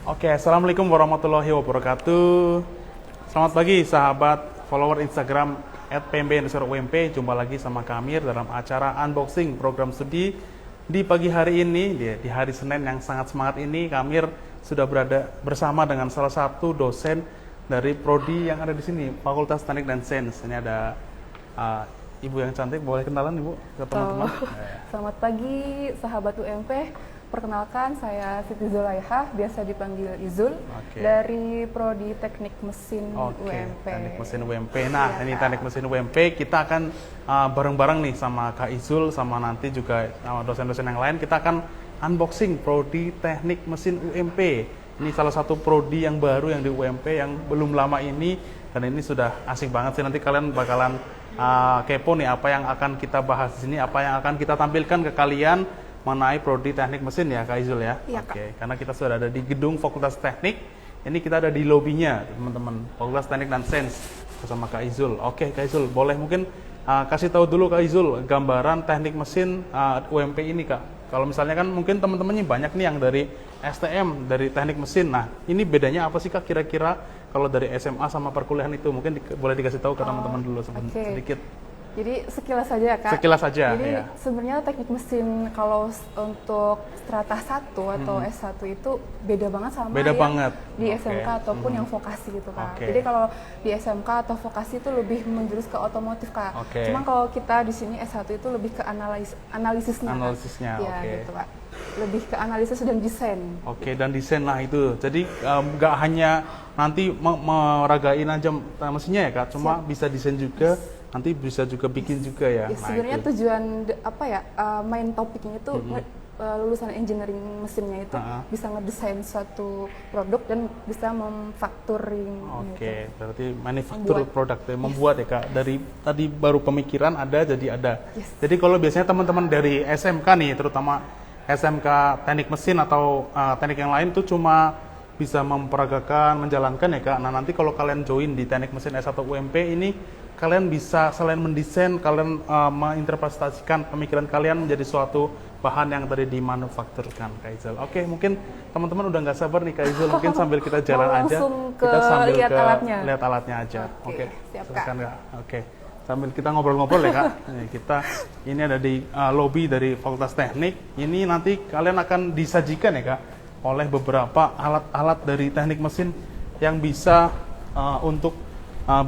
Oke, Assalamualaikum warahmatullahi wabarakatuh. Selamat pagi sahabat follower Instagram @pmb_ump. Jumpa lagi sama Kamir dalam acara unboxing program studi di pagi hari ini. Di hari Senin yang sangat semangat ini, Kamir sudah berada bersama dengan salah satu dosen dari prodi yang ada di sini, Fakultas Teknik dan Sains. Ini ada Ibu yang cantik, boleh kenalan Ibu ke teman-teman? Selamat pagi sahabat UMP. Perkenalkan, saya Siti Zulaiha, biasa dipanggil Izul, dari Prodi Teknik Mesin UMP. Teknik Mesin UMP. Nah, Iya, ini Kak. Teknik Mesin UMP, kita akan bareng-bareng nih sama Kak Izul, sama nanti juga sama dosen-dosen yang lain, kita akan unboxing Prodi Teknik Mesin UMP. Ini salah satu prodi yang baru yang di UMP yang belum lama ini, dan ini sudah asik banget sih. Nanti kalian bakalan kepo nih apa yang akan kita bahas di sini, apa yang akan kita tampilkan ke kalian mengenai prodi teknik mesin ya Kak Izul ya. Iya, Kak. Oke, karena kita sudah ada di gedung Fakultas Teknik. Ini kita ada di lobinya teman-teman, Fakultas Teknik dan Sains bersama Kak Izul. Oke Kak Izul, boleh mungkin kasih tahu dulu Kak Izul gambaran teknik mesin UMP ini Kak. Kalau misalnya kan mungkin teman-temannya banyak nih yang dari STM, dari teknik mesin. Nah, ini bedanya apa sih Kak kira-kira kalau dari SMA sama perkuliahan itu? Mungkin boleh dikasih tahu ke teman-teman dulu sedikit. Jadi sekilas saja ya, Kak. Sekilas saja. Jadi Ya. sebenarnya teknik mesin kalau untuk strata 1 atau S1 itu beda banget sama Beda yang banget. di Oke. SMK ataupun yang vokasi gitu, Kak. Oke. Jadi kalau di SMK atau vokasi itu lebih menjurus ke otomotif, Kak. Oke. Cuma kalau kita di sini S1 itu lebih ke analisisnya. Kak. Analisisnya, Ya, oke. gitu, Kak. Lebih ke analisis dan desain. Oke, dan desain lah itu. Jadi nggak hanya nanti meragain aja mesinnya ya Kak, cuma bisa desain juga, nanti bisa juga bikin juga ya. Ya, Nah, sebenarnya itu. tujuan main topiknya itu lulusan engineering mesinnya itu bisa ngedesain suatu produk dan bisa memfakturing. Oke, gitu. berarti manufaktur produk ya, membuat ya Kak. Dari tadi baru pemikiran ada jadi ada. Yes. Jadi kalau biasanya teman-teman dari SMK nih, terutama SMK teknik mesin atau teknik yang lain tuh cuma bisa memperagakan, menjalankan ya Kak. Nah, nanti kalau kalian join di teknik mesin S1 UMP ini, kalian bisa selain mendesain, kalian menginterpretasikan pemikiran kalian menjadi suatu bahan yang tadi dimanufakturkan Kak Izul. Oke, mungkin teman-teman udah nggak sabar nih Kak Izul, mungkin sambil kita jalan aja, langsung kita sambil lihat alatnya. lihat alatnya aja. Oke, siap, Kak. silakan, Kak. Oke. Sambil kita ngobrol-ngobrol ya Kak. Nih, kita ini ada di lobi dari Fakultas Teknik. Ini nanti kalian akan disajikan ya Kak oleh beberapa alat-alat dari teknik mesin yang bisa untuk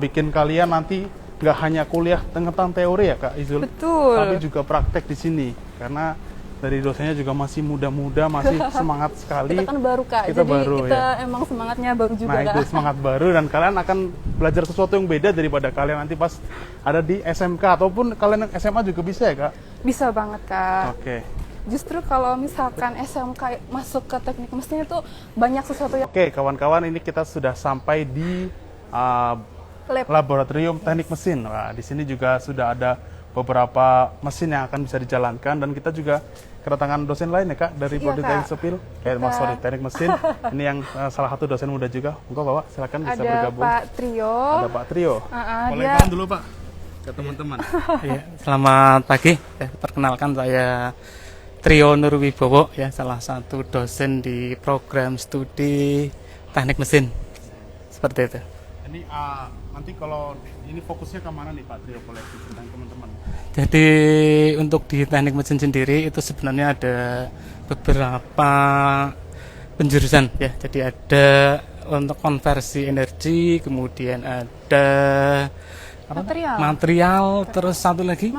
bikin kalian nanti nggak hanya kuliah tentang teori ya Kak Izul, Betul. tapi juga praktek di sini. Karena dari dosennya juga masih muda-muda, masih semangat sekali. Kita kan baru, Kak. Kita Jadi baru, kita ya. emang semangatnya baru juga, Nah, itu Kak. semangat baru dan kalian akan belajar sesuatu yang beda daripada kalian nanti pas ada di SMK ataupun kalian yang SMA juga bisa ya Kak? Bisa banget, Kak. Oke. Justru kalau misalkan SMK masuk ke teknik mesin itu banyak sesuatu yang Oke, kawan-kawan, ini kita sudah sampai di lab. laboratorium teknik mesin. Nah, di sini juga sudah ada beberapa mesin yang akan bisa dijalankan dan kita juga kedatangan dosen lain ya Kak dari Iya, Prodi Kak. Teknik Sipil. Teknik mesin. Ini yang salah satu dosen muda juga. Monggo Bapak, silakan bisa Ada bergabung. Pak Trio. Ada Pak Trio. Boleh dia- kenalan dulu Pak ke teman-teman. Ya, selamat pagi. Perkenalkan saya Trio Nurwibowo, ya, salah satu dosen di program studi teknik mesin. Seperti itu. Ini nanti kalau ini fokusnya ke mana nih Pak Trio, boleh diceritain teman-teman? Jadi untuk di teknik mesin sendiri itu sebenarnya ada beberapa penjurusan, ya. Jadi ada untuk konversi energi, kemudian ada material, terus satu lagi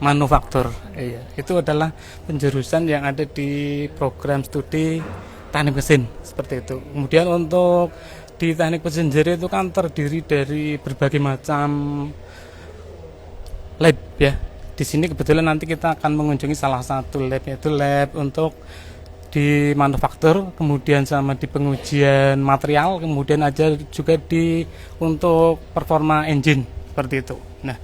manufaktur. Iya, itu adalah penjurusan yang ada di program studi teknik mesin seperti itu. Kemudian untuk di teknik mesin sendiri itu kan terdiri dari berbagai macam lab, ya. Di sini kebetulan nanti kita akan mengunjungi salah satu lab, yaitu lab untuk di manufaktur, kemudian sama di pengujian material, kemudian aja juga di untuk performa engine seperti itu. Nah,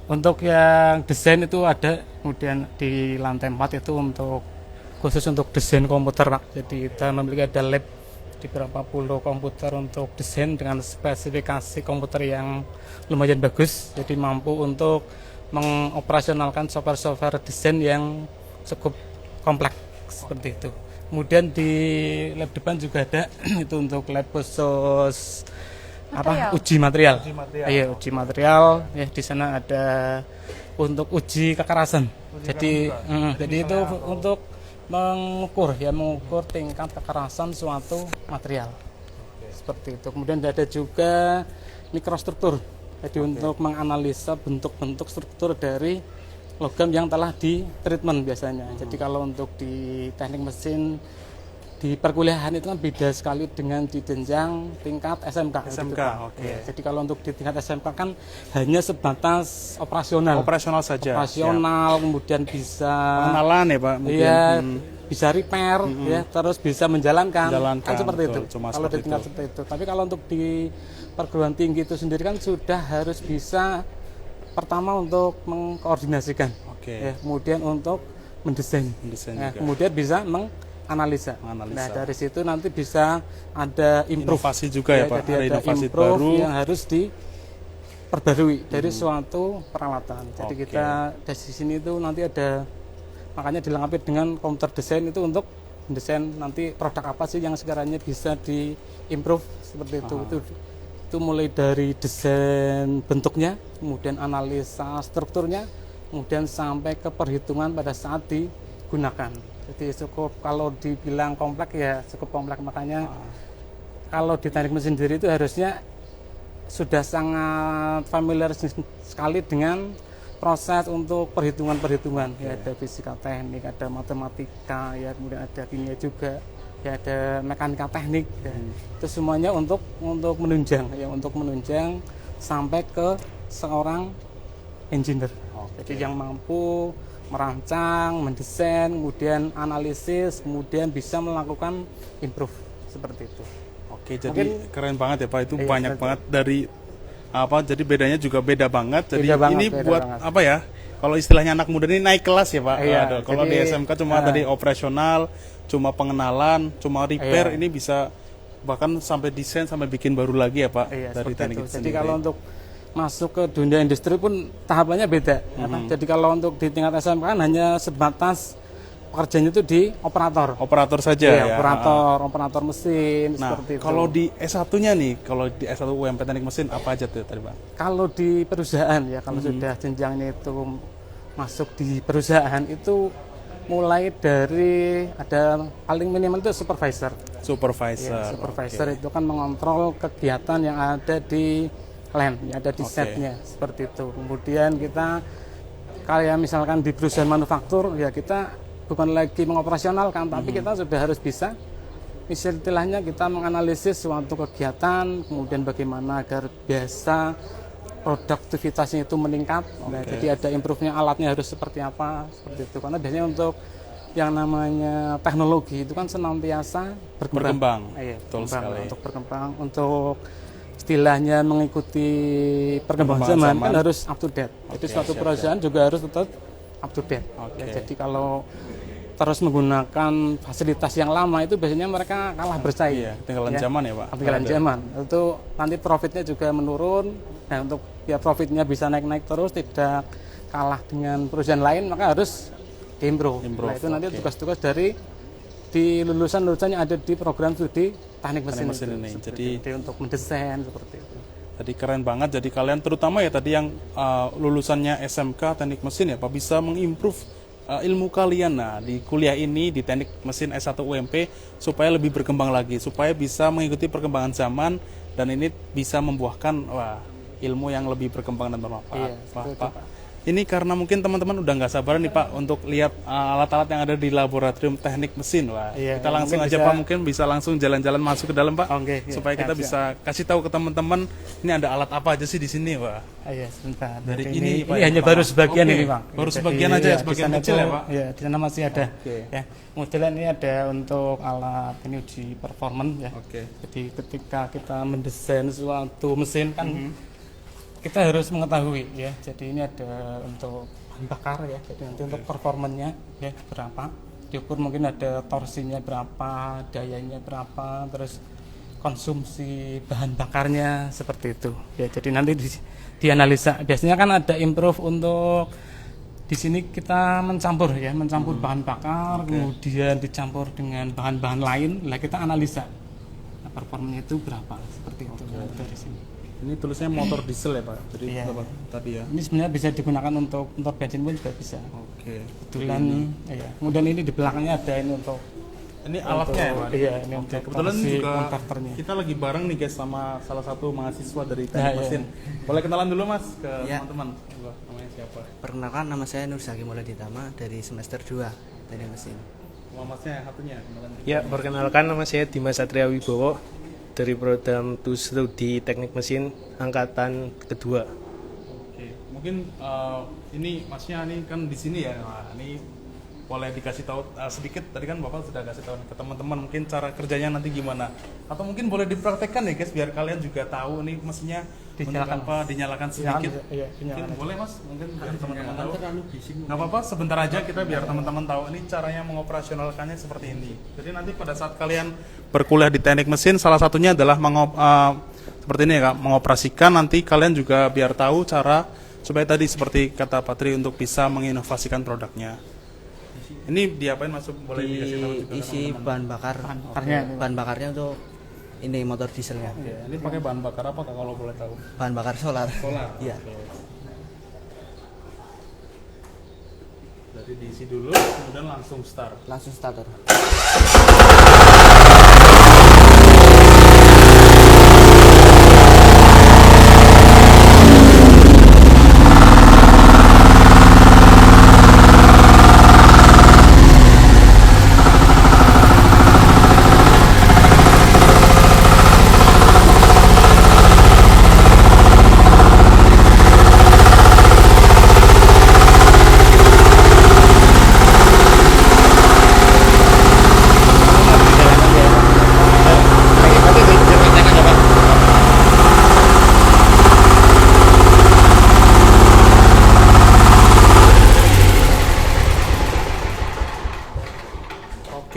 untuk yang desain itu ada, kemudian di lantai 4 itu untuk khusus untuk desain komputer, Pak. Jadi kita memiliki ada lab di beberapa puluh komputer untuk desain dengan spesifikasi komputer yang lumayan bagus, jadi mampu untuk mengoperasionalkan software-software desain yang cukup kompleks seperti itu. Kemudian di lab depan juga ada itu untuk lab khusus uji material. Iya, uji material. Ya, di sana ada untuk uji kekerasan. Jadi itu untuk mengukur tingkat kekerasan suatu material. Seperti itu. Kemudian ada juga mikrostruktur. Jadi untuk menganalisa bentuk-bentuk struktur dari logam yang telah di treatment biasanya. Jadi kalau untuk di teknik mesin di perkuliahan itu kan beda sekali dengan di jenjang tingkat SMK. SMK, Ya, jadi kalau untuk di tingkat SMK kan hanya sebatas operasional. Operasional saja. Operasional, kemudian bisa pengenalan ya Pak. Mungkin. Iya, bisa repair, ya, terus bisa menjalankan. Kan seperti betul, itu. Kalau di tingkat seperti itu. Tapi kalau untuk di perguruan tinggi itu sendiri kan sudah harus bisa pertama untuk mengkoordinasikan, ya, kemudian untuk mendesain ya, kemudian bisa menganalisa. Nah dari situ nanti bisa ada inovasi juga ya Pak, ada inovasi baru yang harus diperbarui dari suatu peralatan. Jadi kita dari sini itu nanti ada, makanya dilengkapi dengan komputer desain itu untuk mendesain nanti produk apa sih yang sekiranya bisa di-improve seperti itu. Itu mulai dari desain bentuknya, kemudian analisa strukturnya, kemudian sampai ke perhitungan pada saat digunakan. Jadi cukup, kalau dibilang kompleks ya cukup kompleks, makanya kalau di teknik mesin sendiri itu harusnya sudah sangat familiar sekali dengan proses untuk perhitungan-perhitungan. Ya, ada fisika teknik, ada matematika, ya, kemudian ada kimia juga. Ya, ada mekanika teknik, ya. Itu semuanya untuk menunjang, ya, untuk menunjang sampai ke seorang engineer. Jadi yang mampu merancang, mendesain, kemudian analisis, kemudian bisa melakukan improve seperti itu. Oke, jadi keren banget ya Pak, itu banyak banget dari jadi bedanya juga beda banget. Jadi ini buat apa ya? Kalau istilahnya anak muda ini naik kelas ya Pak. Kalau di SMK cuma tadi operasional, cuma pengenalan, cuma repair, ini bisa bahkan sampai desain, sampai bikin baru lagi ya Pak, dari teknik itu. Jadi kalau untuk masuk ke dunia industri pun tahapannya beda. Jadi kalau untuk di tingkat SMK kan hanya sebatas pekerjaannya itu di operator saja ya. Operator mesin. Nah, seperti itu. Kalau di S1-nya nih, kalau di S1 UMP teknik mesin apa aja tuh tadi Pak? Kalau di perusahaan ya, kalau sudah jenjangnya itu masuk di perusahaan itu mulai dari ada paling minimal itu supervisor. Supervisor itu kan mengontrol kegiatan yang ada di line, yang ada di setnya seperti itu. Kemudian kita kayak misalkan di perusahaan manufaktur ya, kita bukan lagi mengoperasionalkan, tapi kita sudah harus bisa, istilahnya kita menganalisis suatu kegiatan, kemudian bagaimana agar biasa produktivitasnya itu meningkat. Nah, jadi ada improve-nya, alatnya harus seperti apa, seperti itu. Karena biasanya untuk yang namanya teknologi itu kan senantiasa berkembang. Betul sekali. Untuk berkembang, untuk istilahnya mengikuti perkembangan zaman kan harus up to date. Jadi suatu perusahaan juga harus tetap up to date. Ya, jadi kalau terus menggunakan fasilitas yang lama itu biasanya mereka kalah bersaing. Ketinggalan zaman ya Pak. Ketinggalan zaman. Itu nanti profitnya juga menurun. Nah, untuk ya profitnya bisa naik-naik terus, tidak kalah dengan perusahaan lain, maka harus diimprove. Nah, itu nanti tugas-tugas dari di lulusan-lulusan yang ada di program studi teknik mesin ini. Jadi untuk mendesain seperti itu. Tadi keren banget. Jadi kalian terutama ya tadi yang lulusannya SMK teknik mesin ya Pak, bisa mengimprove ilmu kalian di kuliah ini di teknik mesin S1 UMP supaya lebih berkembang lagi, supaya bisa mengikuti perkembangan zaman dan ini bisa membuahkan ilmu yang lebih berkembang dan bermanfaat. Pak. Ini karena mungkin teman-teman udah nggak sabar nih Pak untuk lihat alat-alat yang ada di laboratorium teknik mesin. Kita langsung aja Pak, mungkin bisa langsung jalan-jalan masuk ke dalam Pak, supaya kita bisa kasih tahu ke teman-teman ini ada alat apa aja sih di sini Pak. Sebentar. Dari ini Pak, hanya baru sebagian ini Pak. Baru sebagian aja ya, sebagian kecil ya Pak. Ya, di sana masih ada. Ya, modelan ini ada untuk alat ini uji performance ya. Jadi ketika kita mendesain suatu mesin kan kita harus mengetahui ya. Jadi ini ada untuk bahan bakar ya. Jadi nanti untuk performanya ya berapa, diukur mungkin ada torsinya berapa, dayanya berapa, terus konsumsi bahan bakarnya seperti itu ya. Jadi nanti dianalisa. Biasanya kan ada improve untuk di sini kita mencampur bahan bakar, kemudian dicampur dengan bahan-bahan lain, lah kita analisa performanya itu berapa, seperti itu dari sini. Ini tulisnya motor diesel ya Pak? Jadi tadi ya. Ini sebenarnya bisa digunakan untuk motor bensin pun juga bisa. Kebetulan kemudian ini di belakangnya ada ini untuk ini alatnya ya Pak? Iya, ini untuk kebetulan juga konverternya. kita lagi bareng nih guys sama salah satu mahasiswa dari teknik mesin. Boleh kenalan dulu Mas ke teman-teman? Namanya siapa? Perkenalkan, nama saya Nur Zaki Mauladitama dari semester 2 teknik mesin. Masnya yang satunya? Ya, perkenalkan, nama saya Dimas Satria Wibowo dari program studi teknik mesin angkatan kedua. Oke, mungkin ini Masnya ini kan di sini ya. Nah, ini boleh dikasih tahu sedikit, tadi kan Bapak sudah kasih tahu ke teman-teman mungkin cara kerjanya nanti gimana, atau mungkin boleh dipraktekkan ya guys biar kalian juga tahu nih mesinnya dinyalakan sedikit. Mungkin boleh Mas, mungkin biar teman-teman tahu. Nggak apa-apa, sebentar aja kita biar teman-teman tahu ini caranya mengoperasionalkannya seperti ini. Jadi nanti pada saat kalian berkuliah di teknik mesin, salah satunya adalah seperti ini ya Kak, mengoperasikan. Nanti kalian juga biar tahu cara supaya tadi seperti kata Patri untuk bisa menginovasikan produknya. Ini diapain Mas? Boleh dikasih tahu juga isi bahan bakarnya untuk ini motor dieselnya. Ini pakai bahan bakar apa Kak, kalau boleh tahu? Bahan bakar solar. Iya. Jadi diisi dulu kemudian langsung start. Langsung starter.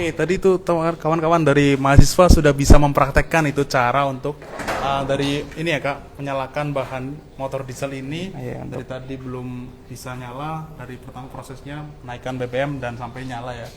Oke, tadi itu kawan-kawan dari mahasiswa sudah bisa mempraktekkan itu cara untuk dari ini ya Kak, menyalakan bahan motor diesel ini. Dari tadi belum bisa nyala, dari pertama prosesnya naikkan BBM dan sampai nyala ya.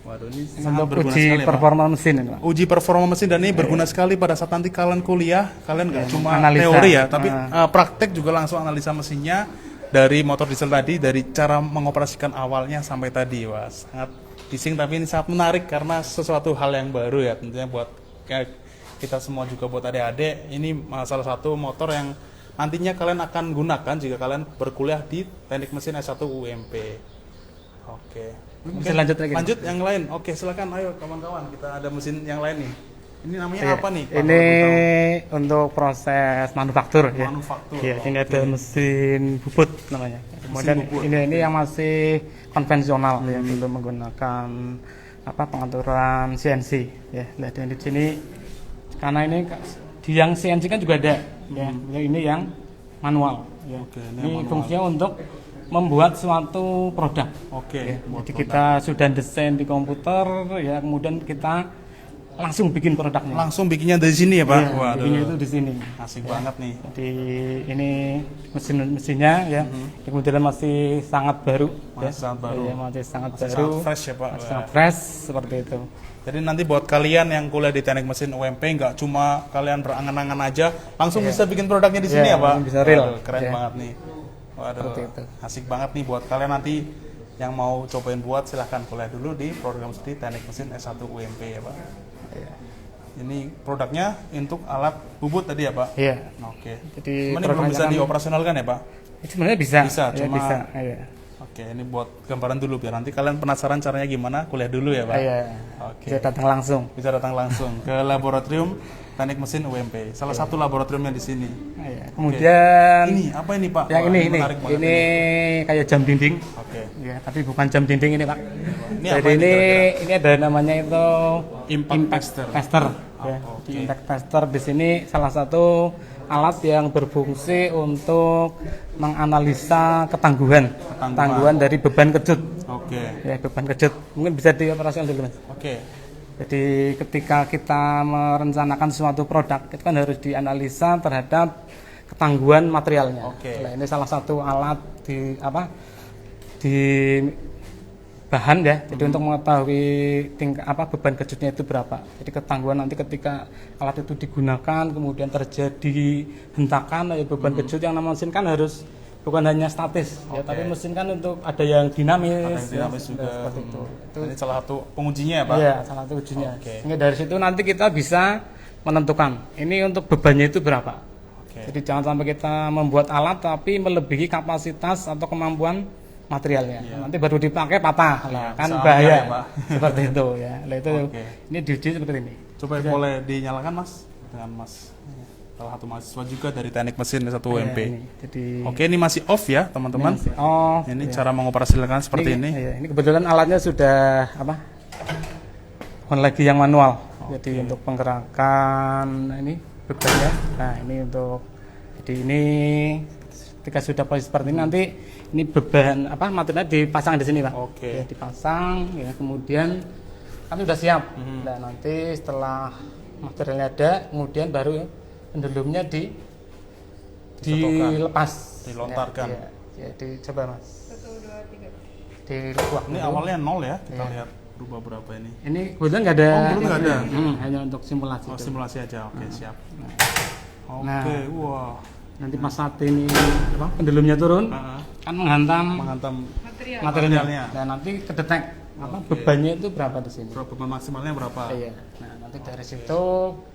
Waduh, ini sangat berguna sekali uji performa mesin ini Pak. Uji performa mesin, dan ini berguna sekali pada saat nanti kalian kuliah, kalian nggak cuma analisa, teori ya, tapi praktek juga langsung analisa mesinnya dari motor diesel tadi, dari cara mengoperasikan awalnya sampai tadi. Wah, sangat bising, tapi ini sangat menarik karena sesuatu hal yang baru ya tentunya buat kita semua, juga buat adik-adik. Ini salah satu motor yang nantinya kalian akan gunakan jika kalian berkuliah di teknik mesin S1 UMP. Oke, Mungkin lanjut yang lain. Oke, silakan, ayo kawan-kawan, kita ada mesin yang lain nih. Ini namanya apa nih Pak? Ini untuk proses manufaktur ya. Manufaktur. Ini ada mesin bubut namanya. Kemudian ini yang masih konvensional ya, belum menggunakan pengaturan CNC ya. Nah, di sini karena ini di yang CNC kan juga ada ya. Ini yang manual ya. Ini fungsinya untuk membuat suatu produk. Ya. Jadi kita sudah desain di komputer ya, kemudian kita langsung bikin produknya. Langsung bikinnya dari sini ya Pak? Iya, bikinnya itu di sini. Asik banget nih. Jadi ini mesinnya ya, kemudian masih sangat baru. Sangat baru. Ya, masih sangat baru. Sangat fresh ya Pak? Sangat fresh seperti itu. Jadi nanti buat kalian yang kuliah di teknik mesin UMP, nggak cuma kalian berangan-angan aja, langsung bisa bikin produknya di sini ya Pak? Bisa real. Keren banget nih. Waduh, asik banget nih buat kalian nanti yang mau cobain buat, silahkan kuliah dulu di program studi teknik mesin S1 UMP ya Pak. Ini produknya untuk alat bubut tadi ya Pak? Iya. Oke. Jadi ini belum bisa dioperasionalkan ya Pak? Sebenarnya bisa. Bisa, cuma bisa. Oke, ini buat gambaran dulu biar nanti kalian penasaran caranya gimana, kuliah dulu ya Pak? Iya. Oke. Bisa datang langsung. Bisa datang langsung ke laboratorium teknik mesin UMP. Salah satu laboratoriumnya di sini. Kemudian ini apa ini Pak? Yang ini kayak jam dinding. Oke. Ya, tapi bukan jam dinding ini Pak. Jadi ini ada namanya itu impact tester. Ya. Impact tester di sini salah satu alat yang berfungsi untuk menganalisa ketangguhan dari beban kejut. Oke. Ya, beban kejut. Mungkin bisa dioperasikan dulu Mas. Oke. Jadi ketika kita merencanakan suatu produk, itu kan harus dianalisa terhadap ketangguhan materialnya. Oke. Nah, ini salah satu alat di bahan ya. Jadi untuk mengetahui tingkat beban kejutnya itu berapa. Jadi ketahuan nanti ketika alat itu digunakan kemudian terjadi hentakan ya beban kejut yang namanya mesin kan harus bukan hanya statis ya, tapi mesin kan untuk ada yang dinamis, juga. Seperti itu. Ini salah satu pengujinya ya Pak? Iya, salah satu ujinya. Sehingga dari situ nanti kita bisa menentukan ini untuk bebannya itu berapa. Jadi jangan sampai kita membuat alat tapi melebihi kapasitas atau kemampuan materialnya. Nanti baru dipakai patah, kan bahaya ya, Pak. seperti itu ya. Nah, itu ini diuji seperti ini. Coba boleh dinyalakan Mas dengan Mas salah satu mahasiswa juga dari teknik mesin S1 UMP. Oke, ini masih off ya teman-teman. Ini cara mengoperasikan seperti ini. Ini kebetulan alatnya sudah bukan lagi yang manual. Jadi untuk penggerakan ini bebannya. Nah ini untuk jadi ini ketika sudah posisi seperti ini nanti ini beban materialnya dipasang di sini Pak. Ya, dipasang ya kemudian kan sudah siap. Nah nanti setelah materialnya ada kemudian baru pendulumnya dilepas, dilontarkan. Ya, dicoba Mas. 1, 2, 3. Dilepas. Ini awalnya 0 ya, kita lihat berubah berapa ini. Ini kebetulan nggak ada. Belum nggak ada. Hanya untuk simulasi. Simulasi aja, oke siap. Wah. Nanti pas saat ini pendulumnya turun, kan menghantam materialnya. Dan nanti kedetek bebannya itu berapa di sini. Beban maksimalnya berapa? Iya. Nah nanti dari situ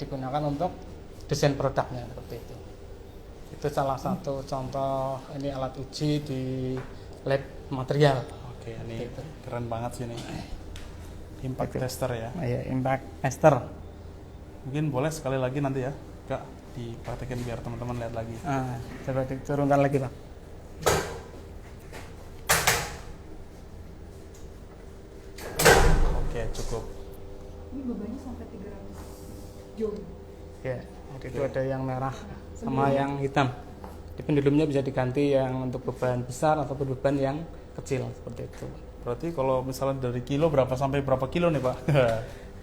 digunakan untuk desain produknya seperti itu. Itu salah satu contoh ini alat uji di lab material. Oke, ini keren banget sih ini. Impact tester ya. Iya, impact tester. Mungkin boleh sekali lagi nanti ya, Kak, dipraktekin biar teman-teman lihat lagi. Coba diturunkan lagi, Pak. Oke, cukup. Ini bebannya sampai 300 joule. Ya, itu ada yang merah sama yang hitam. Di pendulumnya bisa diganti yang untuk beban besar ataupun beban yang kecil seperti itu. Berarti kalau misalnya dari kilo berapa sampai berapa kilo nih Pak?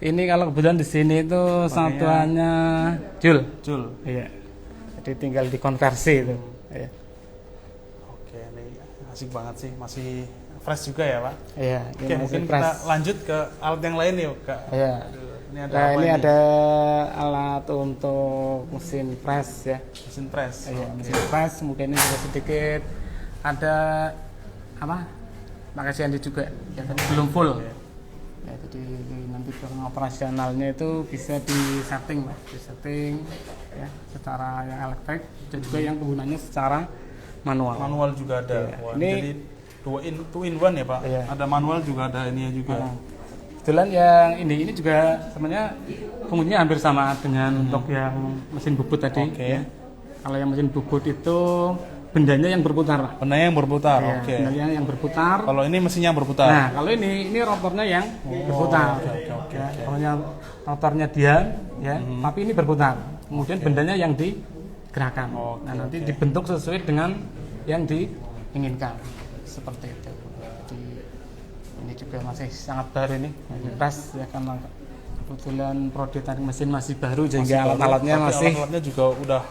Ini kalau kebetulan di sini itu satuannya joule. Joule. Iya. Jadi tinggal dikonversi itu. Iya. Oke, ini asik banget sih, masih fresh juga ya Pak? Iya. Oke, mungkin kita lanjut ke alat yang lain nih Kak. Iya. Ini ada alat untuk mesin press ya. Mesin press. Iya, mesin press. Kemudian ini juga sedikit ada pakai CNC juga. Ya, tapi belum full. Ya, jadi nanti operasionalnya itu bisa disetting, ya, secara yang elektrik dan juga yang penggunanya secara manual. Manual juga ada. Ya. Wah, ini two in one ya Pak. Ya. Ada manual juga ada ininya juga. Kebetulan yang ini juga sebenarnya fungsinya hampir sama dengan untuk yang mesin bubut tadi. Ya. Kalau yang mesin bubut itu bendanya yang berputar. Bendanya yang berputar. Ya, bendanya yang berputar. Kalau ini mesinnya berputar. Nah, kalau ini rotornya yang berputar. Ya, kalau rotornya diam, ya, tapi ini berputar. Kemudian bendanya yang digerakkan. Nah, nanti dibentuk sesuai dengan yang diinginkan. Seperti itu. Jadi ini juga masih sangat baru ini. Pas ya karena kebetulan prototipe mesin masih baru sehingga alat-alatnya masih alat-alatnya juga udah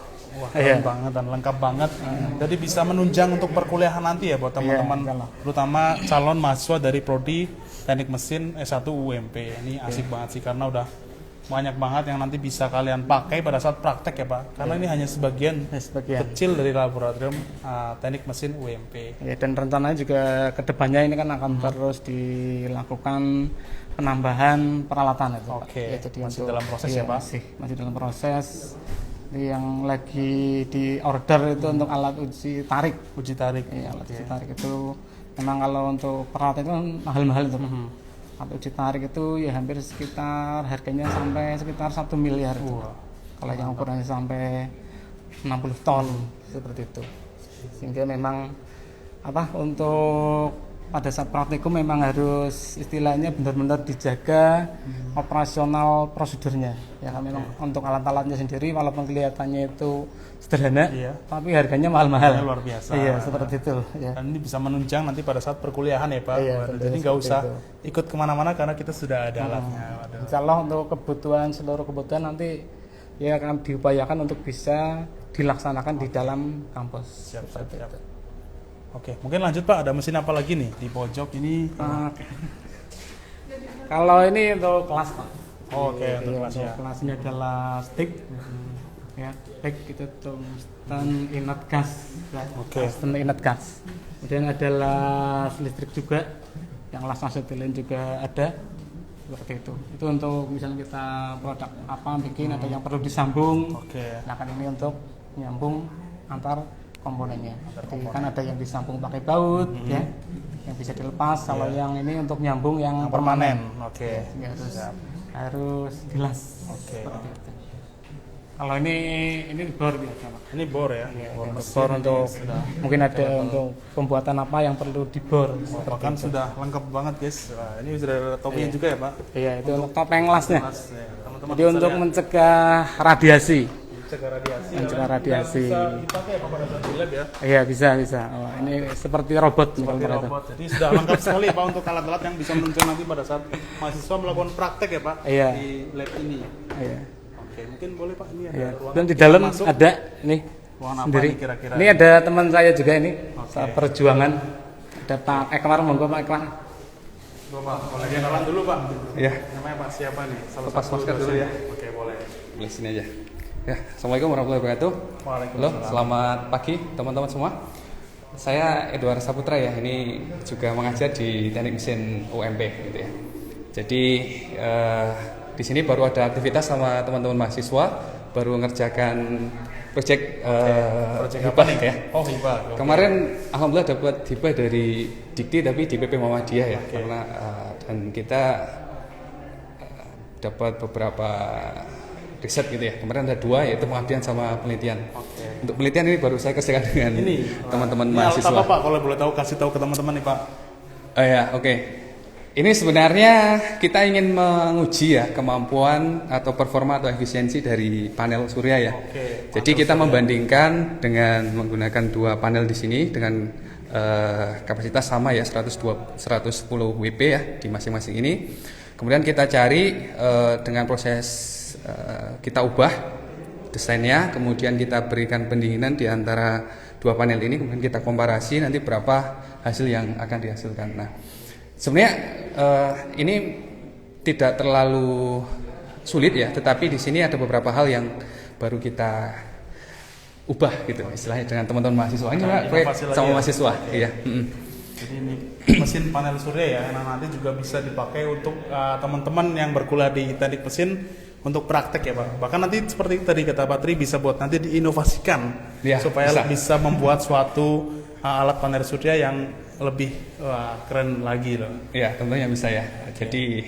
keren banget dan lengkap banget. Jadi bisa menunjang untuk perkuliahan nanti ya buat teman-teman, terutama calon mahasiswa dari prodi Teknik Mesin S1 UMP. Ini asik banget sih karena udah banyak banget yang nanti bisa kalian pakai pada saat praktek ya Pak. Karena ini hanya sebagian kecil dari laboratorium Teknik Mesin UMP. Ya, dan rencananya juga kedepannya ini kan akan terus dilakukan penambahan peralatan itu. Ya, masih dalam proses ya Pak? Masih dalam proses. Yang lagi di order itu untuk alat uji tarik. Ya, alat uji tarik itu memang kalau untuk peralatan itu mahal-mahal itu. Alat uji tarik itu ya hampir sekitar harganya sampai sekitar 1 miliar. Kalau yang ukurannya sampai 60 ton seperti itu. Sehingga memang untuk pada saat praktikum memang harus istilahnya benar-benar dijaga operasional prosedurnya. Ya kan memang untuk alat-alatnya sendiri walaupun kelihatannya itu sederhana, tapi harganya mahal-mahal. Luar biasa. Iya, seperti itu. Ya. Dan ini bisa menunjang nanti pada saat perkuliahan ya Pak. Jadi nggak usah ikut kemana-mana karena kita sudah ada alatnya. Insya Allah untuk seluruh kebutuhan nanti ya akan diupayakan untuk bisa dilaksanakan di dalam kampus. Siap. Oke, mungkin lanjut Pak, ada mesin apa lagi nih di pojok ini? Kalau ini untuk kelas Pak. Oke, untuk kelas ya. Kelasnya adalah stick. Ya, stick itu tungsten inert gas. Ya, Oke. tungsten inert gas. Kemudian adalah listrik juga, yang las asetilin juga ada. Seperti itu. Itu untuk misalnya kita produk apa bikin ada yang perlu disambung. Oke. Nah kan ini untuk nyambung antar komponennya. Jadi kan ada yang disambung pakai baut ya, yang bisa dilepas. Kalau yang ini untuk nyambung yang permanen. Oke. Ya, harus jelas. Oke. Seperti itu. Kalau ini bor biasa Pak. Ini bor ya. Bor untuk mungkin ada untuk pembuatan apa yang perlu dibor. Bahkan sudah lengkap banget guys. Nah, ini sudah ada topinya juga ya Pak. Iya itu untuk topeng lasnya. Kelas, ya. Teman-teman Jadi bisa untuk lihat. mencegah radiasi. Mencegah radiasi. Mencegah dan radiasi. Bisa dipakai ya Pak pada saat di lab ya. Iya bisa. Oh, ini seperti robot Seperti misalnya itu. robot. Jadi sudah lengkap sekali Pak untuk alat-alat yang bisa menunjukkan nanti pada saat mahasiswa melakukan praktek ya Pak Iya. di lab ini. Iya. Oke, mungkin boleh Pak ini ada Iya. ruangan. Dan di Kita dalam masuk. ada nih Ruangan apa sendiri. nih kira-kira? Ini ada teman saya juga ini Oke. saat perjuangan. Ada Pak Ekmar, monggo Pak Ekmar. Bapak, boleh kenalan dulu Pak. Ya, Namanya Pak siapa nih? Salah Lepas satu masker dulu dosen. ya. Oke, boleh. di sini aja. Ya, Assalamualaikum warahmatullahi wabarakatuh. Halo, selamat pagi teman-teman semua. Saya Edward Saputra ya, ini juga mengajar di Teknik Mesin UMP gitu ya. Jadi di sini baru ada aktivitas sama teman-teman mahasiswa, baru ngerjakan proyek hibah ya. Oh, hibah. Oke. Kemarin alhamdulillah dapat hibah dari Dikti tapi di PP Muhammadiyah ya, karena dan kita dapat beberapa riset gitu ya. Kemarin ada 2 yaitu pengabdian sama penelitian. Untuk penelitian ini baru saya kerjakan dengan teman-teman Ini alat mahasiswa. apa Pak? Kalau boleh tahu kasih tahu ke teman-teman nih Pak. Oke. Ini sebenarnya kita ingin menguji ya kemampuan atau performa atau efisiensi dari panel surya ya. Jadi kita membandingkan dengan menggunakan 2 panel di sini dengan kapasitas sama ya 110 WP ya di masing-masing ini. Kemudian kita cari dengan proses kita ubah desainnya, kemudian kita berikan pendinginan di antara 2 panel ini, kemudian kita komparasi nanti berapa hasil yang akan dihasilkan. Nah, sebenarnya ini tidak terlalu sulit ya, tetapi di sini ada beberapa hal yang baru kita ubah gitu istilahnya dengan teman-teman mahasiswa. Ini sama mahasiswa, iya. Jadi ini mesin panel surya ya, yang nanti juga bisa dipakai untuk teman-teman yang berkuliah di teknik mesin untuk praktek ya Pak. Bahkan nanti seperti tadi kata Pak Tri bisa buat nanti diinovasikan ya, supaya bisa membuat suatu alat panel surya yang lebih keren lagi loh. Ya tentunya bisa ya. Jadi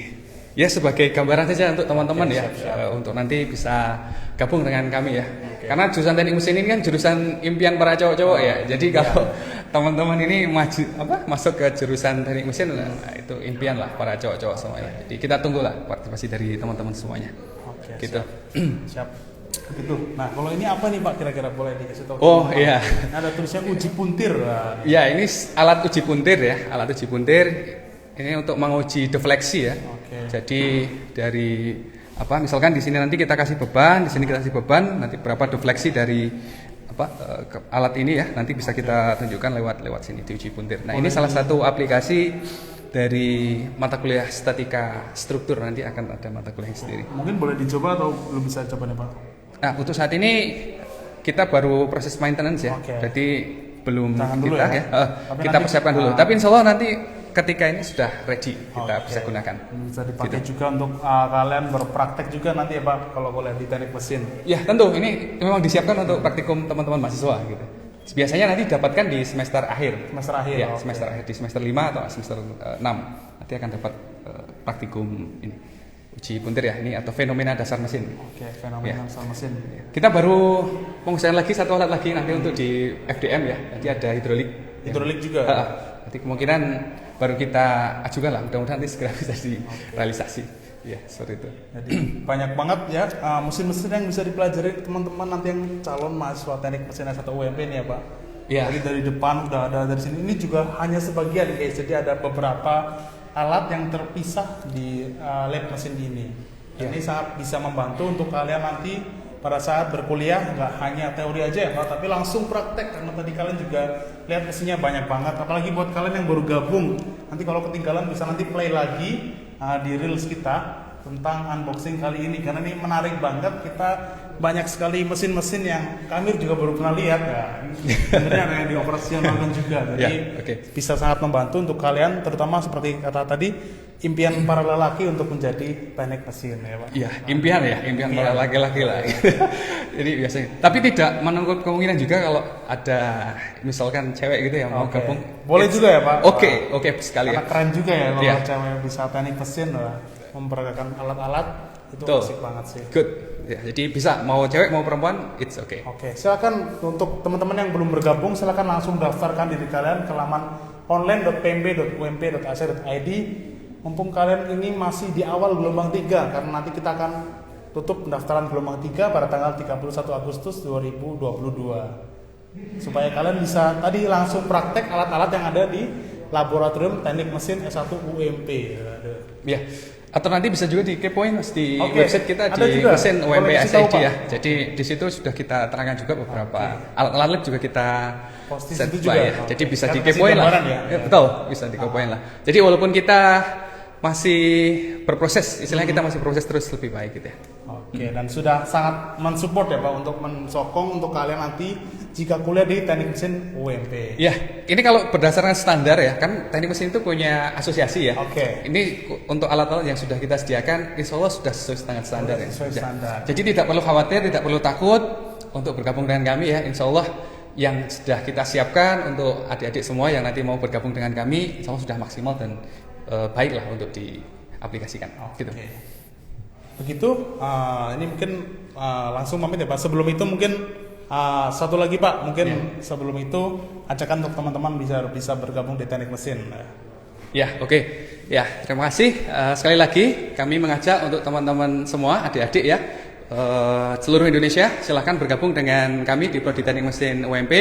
ya sebagai gambaran saja untuk teman-teman ya, untuk nanti bisa gabung dengan kami ya. Karena jurusan teknik mesin ini kan jurusan impian para cowok-cowok ya. Jadi kalau teman-teman ini masuk ke jurusan teknik mesin, nah, itu impian lah para cowok-cowok semuanya. Jadi kita tunggulah partisipasi dari teman-teman semuanya. Oke, Gitu. Siap. Gitu. Nah, kalau ini apa nih Pak kira-kira boleh dikasih tahu? Oh iya. Ada tulisnya uji puntir. Ya ini alat uji puntir ya. Alat uji puntir ini untuk menguji defleksi ya. Jadi dari misalkan di sini nanti kita kasih beban, di sini kita kasih beban, nanti berapa defleksi dari alat ini ya, nanti bisa kita tunjukkan lewat sini di uji puntir. Nah, ini salah satu aplikasi dari mata kuliah statika struktur, nanti akan ada mata kuliah sendiri. Mungkin boleh dicoba atau belum bisa coba nih Pak? Nah, untuk saat ini kita baru proses maintenance ya. Jadi belum dulu kita ya. Kita persiapkan dulu. Tapi insya Allah nanti ketika ini sudah ready kita bisa gunakan. Bisa dipakai juga untuk kalian berpraktek juga nanti ya Pak kalau boleh di teknik mesin. Ya tentu ini memang disiapkan untuk praktikum teman-teman mahasiswa gitu. Biasanya nanti dapatkan di semester akhir. Semester akhir. Ya, semester akhir di semester 5 atau semester 6 nanti akan dapat praktikum ini. Uji puntir ya ini atau fenomena dasar mesin. Oke, fenomena dasar mesin. Kita baru mengusahakan lagi satu alat lagi nanti untuk di FDM ya. Nanti ada hidrolik. Hidrolik juga. Nanti kemungkinan baru kita ajukan lah. Mudah-mudahan nanti segera bisa direalisasi. Ya, seperti itu. Jadi banyak banget ya mesin-mesin yang bisa dipelajari teman-teman nanti yang calon mahasiswa teknik mesin S1 UMP ini ya Pak. Ya. Jadi dari depan udah ada dari sini. Ini juga hanya sebagian guys. Jadi ada beberapa alat yang terpisah di lab mesin ini. Ini sangat bisa membantu untuk kalian nanti pada saat berkuliah nggak hanya teori aja ya Pak, tapi langsung praktek, karena tadi kalian juga lihat mesinnya banyak banget. Apalagi buat kalian yang baru gabung, nanti kalau ketinggalan bisa nanti play lagi di reels kita tentang unboxing kali ini, karena ini menarik banget. Kita banyak sekali mesin-mesin yang kami juga baru pernah lihat ya. Sebenarnya ada yang dioperasionalkan juga, jadi bisa sangat membantu untuk kalian, terutama seperti kata tadi, impian para lelaki untuk menjadi teknik mesin ya Pak. Iya, impian para laki-laki lah. Jadi biasanya. Tapi tidak menutup kemungkinan juga kalau ada misalkan cewek gitu yang mau gabung. Boleh juga ya Pak. Oke sekali. Karena keren juga ya kalau cewek bisa teknik mesin lah, memperagakan alat-alat itu asik banget sih. Good. Ya, jadi bisa mau cewek mau perempuan, it's okay. Oke, silakan untuk teman-teman yang belum bergabung, silakan langsung daftarkan diri kalian ke laman online.pmb.ump.ac.id. Mumpung kalian ini masih di awal gelombang 3, karena nanti kita akan tutup pendaftaran gelombang 3 pada tanggal 31 Agustus 2022. Supaya kalian bisa tadi langsung praktek alat-alat yang ada di Laboratorium Teknik Mesin S1 UMP. Ya. Atau nanti bisa juga dikepoin di website kita di juga. mesin UMP SID ya. Jadi di situ sudah kita terangkan juga beberapa alat-alat juga kita posting juga ya. Jadi bisa dikepoin lah. Ya, betul, bisa dikepoin lah. Jadi walaupun kita masih berproses, istilahnya kita masih proses terus lebih baik gitu ya. Oke, dan sudah sangat mensupport ya Pak untuk mensokong untuk kalian nanti jika kuliah di teknik mesin UMP. Ya, ini kalau berdasarkan standar ya, kan teknik mesin itu punya asosiasi ya. Oke. Ini untuk alat-alat yang sudah kita sediakan, insya Allah sudah sesuai standar ya. Sesuai standar. Jadi tidak perlu khawatir, tidak perlu takut untuk bergabung dengan kami ya. Insya Allah yang sudah kita siapkan untuk adik-adik semua yang nanti mau bergabung dengan kami, insya Allah sudah maksimal dan baiklah untuk diaplikasikan. Gitu. Begitu, ini mungkin langsung pamit ya Pak. Sebelum itu mungkin satu lagi Pak, mungkin sebelum itu ajakan untuk teman-teman bisa bergabung di teknik mesin. Ya, oke. Ya, terima kasih. Sekali lagi kami mengajak untuk teman-teman semua, adik-adik ya, seluruh Indonesia, silahkan bergabung dengan kami di Prodi Teknik Mesin UMP.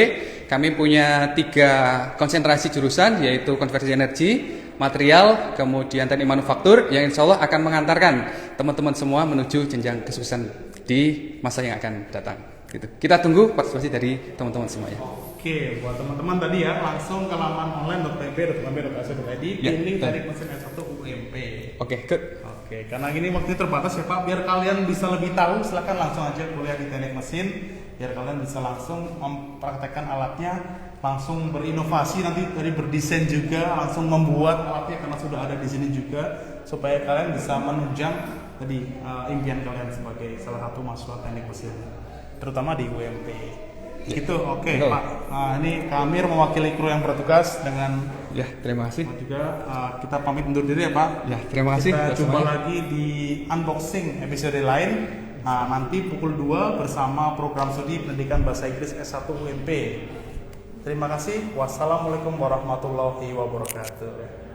Kami punya 3 konsentrasi jurusan, yaitu konversi energi, material, kemudian teknik manufaktur, yang insya Allah akan mengantarkan teman-teman semua menuju jenjang kesuksesan di masa yang akan datang. Gitu. Kita tunggu partisipasi dari teman-teman semuanya. Oke, buat teman-teman tadi ya, langsung ke laman online.pmb.ump.ac.id, pilih teknik mesin S1 UMP. Oke, good. Oke, karena ini waktunya terbatas ya Pak, biar kalian bisa lebih tahu, silakan langsung aja kuliah di teknik mesin, biar kalian bisa langsung mempraktekkan alatnya, langsung berinovasi, nanti dari berdesain juga, langsung membuat alatnya karena sudah ada di sini juga, supaya kalian bisa menunjang tadi impian kalian sebagai salah satu mahasiswa teknik mesin, terutama di UMP. Gitu, oke Pak. Ini Kamir mewakili kru yang bertugas dengan terima kasih. Juga kita pamit undur diri ya Pak. Ya, terima kasih. Kita jumpa lagi di unboxing episode lain. Nanti pukul 2 bersama program studi pendidikan bahasa Inggris S1 UMP. Terima kasih. Wassalamualaikum warahmatullahi wabarakatuh.